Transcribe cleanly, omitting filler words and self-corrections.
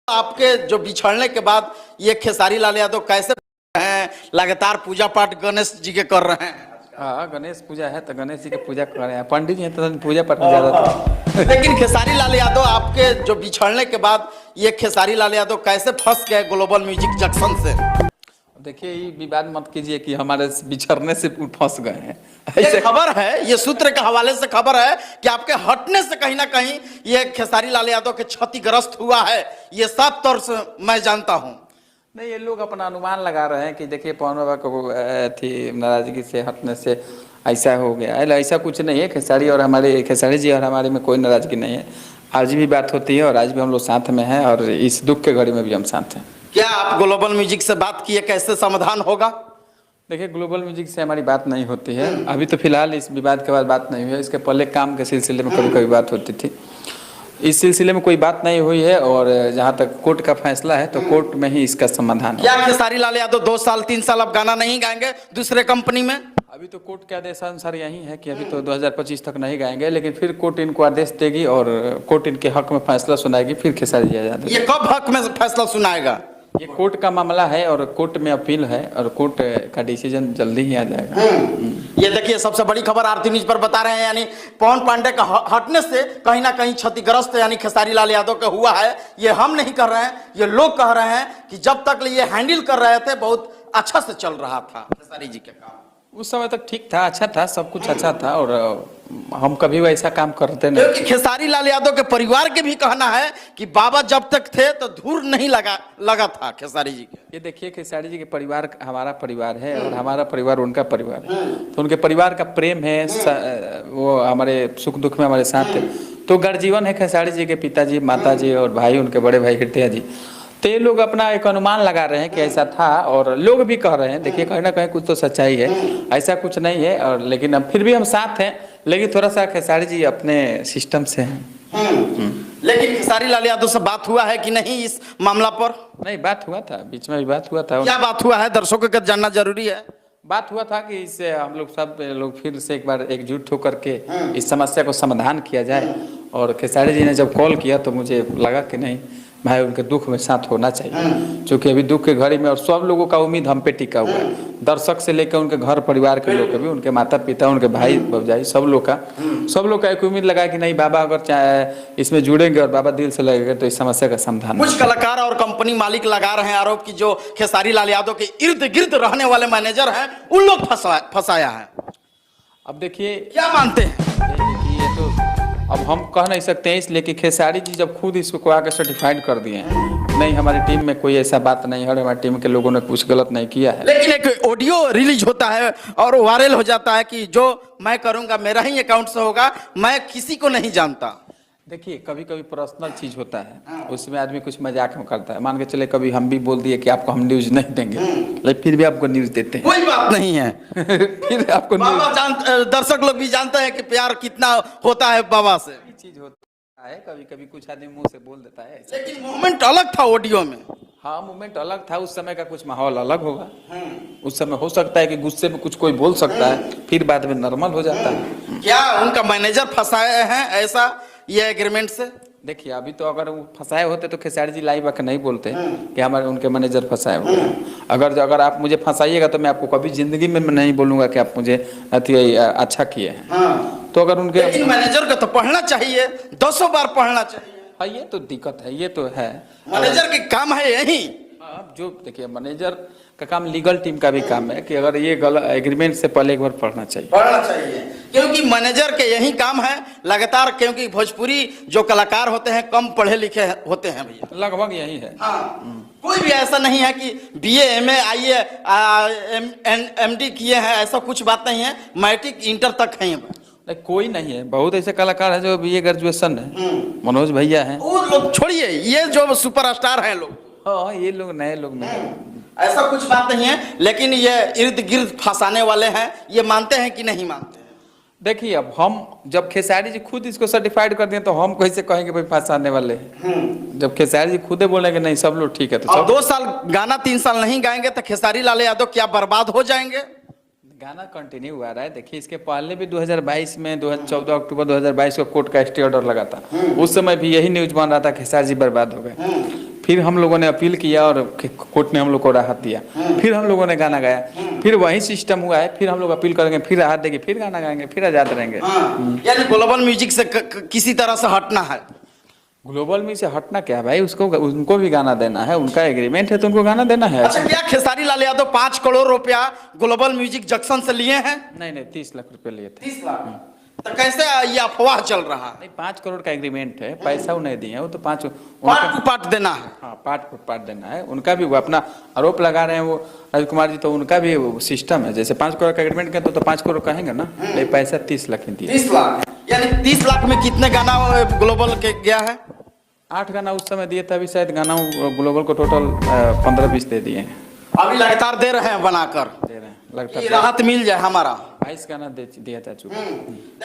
आपके जो बिछड़ने के बाद ये खेसारी लाल यादव कैसे हैं, लगातार पूजा पाठ गणेश जी के कर रहे हैं। हाँ, गणेश पूजा है तो गणेश जी की पूजा कर रहे हैं। पंडित जी हैं तो पूजा पाठ में ज्यादा। लेकिन खेसारी लाल यादव आपके जो बिछड़ने के बाद ये खेसारी लाल यादव कैसे फंस गए ग्लोबल म्यूजिक जंक्शन से। देखिए, ये विवाद मत कीजिए कि हमारे बिछड़ने से फंस गए हैं। ऐसे खबर है, ये सूत्र के हवाले से खबर है कि आपके हटने से कहीं ना कहीं ये खेसारी लाल यादव के क्षतिग्रस्त हुआ है। ये साफ तौर से मैं जानता हूं। नहीं, ये लोग अपना अनुमान लगा रहे हैं कि देखिए पवन बाबा को थी नाराजगी से हटने से ऐसा हो गया। ऐसा कुछ नहीं है। खेसारी जी और हमारे में कोई नाराजगी नहीं है। आज भी बात होती है और आज भी हम लोग साथ में हैं और इस दुख के घड़ी में भी हम साथ हैं। क्या आप ग्लोबल म्यूजिक से बात किए, कैसे समाधान होगा? देखिए, ग्लोबल म्यूजिक से हमारी बात नहीं होती है अभी तो फिलहाल। इस विवाद के बाद बात नहीं हुई है। इसके पहले काम के सिलसिले में कभी कभी बात होती थी। इस सिलसिले में कोई बात नहीं हुई है और जहाँ तक कोर्ट का फैसला है तो कोर्ट में ही इसका समाधान है। क्या खेसारी लाल यादव 2 साल 3 साल अब गाना नहीं गाएंगे दूसरे कंपनी में? अभी तो कोर्ट के आदेशानुसार यही है कि अभी तो 2025 तक नहीं गाएंगे, लेकिन फिर कोर्ट इनको आदेश देगी और कोर्ट इनके हक में फैसला सुनाएगी। फिर खेसारी जी यादव ये कब हक में फैसला सुनाएगा? ये कोर्ट का मामला है और कोर्ट में अपील है और कोर्ट का डिसीजन जल्दी ही आ जाएगा। ये देखिए, सबसे बड़ी खबर आरती न्यूज पर बता रहे हैं, यानी पवन पांडे का हटने से कहीं ना कहीं क्षतिग्रस्त यानी खेसारी लाल यादव का हुआ है। ये हम नहीं कर रहे हैं, ये लोग कह रहे हैं कि जब तक ये हैंडल कर रहे थे बहुत अच्छा से चल रहा था खेसारी जी के काम। उस समय तक ठीक था, अच्छा था, सब कुछ अच्छा था और हम कभी वैसा काम करते नहीं। खेसारी लाल यादव के परिवार के भी कहना है कि बाबा जब तक थे तो धूर नहीं लगा था खेसारी जी के। ये देखिए, खेसारी जी के परिवार हमारा परिवार है और हमारा परिवार उनका परिवार है, तो उनके परिवार का प्रेम है, वो हमारे सुख दुख में हमारे साथ है। तो गर्जीवन है खेसारी जी के पिताजी, माताजी और भाई, उनके बड़े भाई हृदय जी। तो ये लोग अपना एक अनुमान लगा रहे हैं कि ऐसा था और लोग भी कह रहे हैं। देखिए, कहीं ना कहीं कुछ तो सच्चाई है, ऐसा कुछ नहीं है। और लेकिन अब फिर भी हम साथ हैं, लेकिन थोड़ा सा खेसारी जी अपने सिस्टम से हैं। लेकिन खेसारी लाल यादव से बात हुआ है कि नहीं इस मामला पर? नहीं, बात हुआ था, बीच में भी बात हुआ था। क्या बात हुआ है, दर्शकों को जानना जरूरी है। बात हुआ था कि इससे हम लोग सब लोग फिर से एक बार एकजुट होकर के इस समस्या को समाधान किया जाए। और खेसारी जी ने जब कॉल किया तो मुझे लगा कि नहीं भाई, उनके दुख में साथ होना चाहिए, क्योंकि अभी दुख के घड़ी में और सब लोगों का उम्मीद हम पे टिका हुआ है। दर्शक से लेकर उनके घर परिवार के लोग भी, उनके माता पिता, उनके भाई भौजाई, सब लोग का एक उम्मीद लगा कि नहीं, बाबा अगर चाहे इसमें जुड़ेंगे और बाबा दिल से लगेगा तो इस समस्या का समाधान। कुछ कलाकार और कंपनी मालिक लगा रहे हैं आरोप की जो खेसारी लाल यादव के इर्द गिर्द रहने वाले मैनेजर हैं उन लोग फंसाया है। अब देखिए, क्या मानते हैं? ये तो अब हम कह नहीं सकते हैं, इसलिए कि खेसारी जी जब खुद इसको आके सर्टिफाइड कर दिए हैं, नहीं हमारी टीम में कोई ऐसा बात नहीं है और हमारी टीम के लोगों ने कुछ गलत नहीं किया है। लेकिन एक ऑडियो रिलीज होता है और वायरल हो जाता है कि जो मैं करूंगा मेरा ही अकाउंट से होगा, मैं किसी को नहीं जानता। देखिए, कभी कभी पर्सनल चीज होता है, उसमें आदमी कुछ मजाक में करता है। मान के चले कभी हम भी बोल दिए कि आपको हम न्यूज नहीं देंगे, लेकिन फिर भी आपको न्यूज देते हैं। कोई बात नहीं है। फिर आपको दर्शक लोग भी जानते हैं कि प्यार कितना होता है बाबा से। चीज होता है, कभी कभी कुछ आदमी मुंह से बोल देता है। लेकिन मोमेंट अलग था ऑडियो में। हाँ, मोमेंट अलग था, उस समय का कुछ माहौल अलग होगा। उस समय हो सकता है कि गुस्से में कुछ कोई बोल सकता है, फिर बाद में नॉर्मल हो जाता है। क्या उनका मैनेजर फंसाए हैं ऐसा ये एग्रीमेंट से? देखिए, अभी तो अगर वो फंसाए होते तो खेसारी जी लाइव आकर नहीं बोलते कि हमारे उनके मैनेजर फंसाए हुए हैं। अगर आप मुझे फंसाइएगा तो मैं आपको कभी जिंदगी में नहीं बोलूंगा कि आप मुझे अच्छा किए हैं। तो अगर उनके मैनेजर को तो पढ़ना चाहिए, 200 बार पढ़ना चाहिए। हाँ, ये तो दिक्कत है, ये तो है। मैनेजर के काम है यही। जो देखिए, मैनेजर का काम लीगल टीम का भी काम है कि अगर ये गलत एग्रीमेंट से पहले एक बार पढ़ना चाहिए, क्योंकि मैनेजर के यही काम है लगातार। क्योंकि भोजपुरी जो कलाकार होते हैं कम पढ़े लिखे होते हैं भैया, लगभग यही है। कोई भी ऐसा नहीं है कि BA MA IE MD किए हैं, ऐसा कुछ बात नहीं है। मैट्रिक इंटर तक है, कोई नहीं है। बहुत ऐसे कलाकार हैं जो BA ग्रेजुएशन है, मनोज भैया हैं। वो लोग छोड़िए, ये जो सुपरस्टार हैं लोग, हाँ, ये लोग नए लोग नहीं, ऐसा कुछ बात नहीं है। लेकिन ये इर्द गिर्द फंसाने वाले हैं, ये मानते हैं कि नहीं मानते हैं? देखिए, अब हम जब खेसारी जी खुद इसको सर्टिफाइड कर दिए तो हम कैसे कहेंगे भाई फंसाने वाले हैं? जब खेसारी जी खुदे बोलेंगे नहीं सब लोग ठीक है तो सब 2 साल गाना 3 साल नहीं गाएंगे तो खेसारी लाल यादव क्या बर्बाद हो जाएंगे? गाना कंटिन्यू हुआ रहा है। देखिए, इसके पहले भी 2022 में 14 अक्टूबर 2022 को कोर्ट का स्टे ऑर्डर लगा था। उस समय भी यही न्यूज बन रहा था खेसारी जी बर्बाद हो गए। फिर हम लोगों ने अपील किया और कोर्ट ने हम लोग को राहत दिया, फिर हम लोगों ने गाना गाया, फिर वही सिस्टम हुआ है, फिर हम लोग अपील करेंगे, फिर राहत देंगे, फिर गाना गाएंगे, फिर आजाद रहेंगे। यानी ग्लोबल म्यूजिक से किसी तरह से हटना है। ग्लोबल में से हटना क्या है भाई, उसको उनको भी गाना देना है, उनका एग्रीमेंट है तो उनको गाना देना है। अच्छा, क्या खेसारी लाल यादव 5 करोड़ रुपया ग्लोबल म्यूजिक जंक्शन से लिए हैं? नहीं 30 लाख रुपए लिए थे। 30 लाख। तो कैसे ये अफवाह चल रहा है? नहीं 5 करोड़ का एग्रीमेंट है, पैसा वो नहीं दिए हैं, वो तो पार्ट टू पार्ट देना है। हाँ पार्ट टू पार्ट देना है, उनका भी वो अपना आरोप लगा रहे हैं वो राजकुमार जी, तो उनका भी वो सिस्टम है, जैसे 5 करोड़ का एग्रीमेंट करते तो 5 करोड़ कहेंगे ना, नहीं पैसा 30 लाख ही दिए। 30 लाख, यानी 30 लाख में कितने गाना ग्लोबल के गया है? 8 गाना उस समय दिए थे, अभी शायद गाना ग्लोबल को टोटल 15-20 दे दिए हैं। अभी लगातार दे रहे हैं बनाकर, दे रहे हैं लगातार, राहत मिल जाए हमारा। 22 गाना दिया जा चुका है।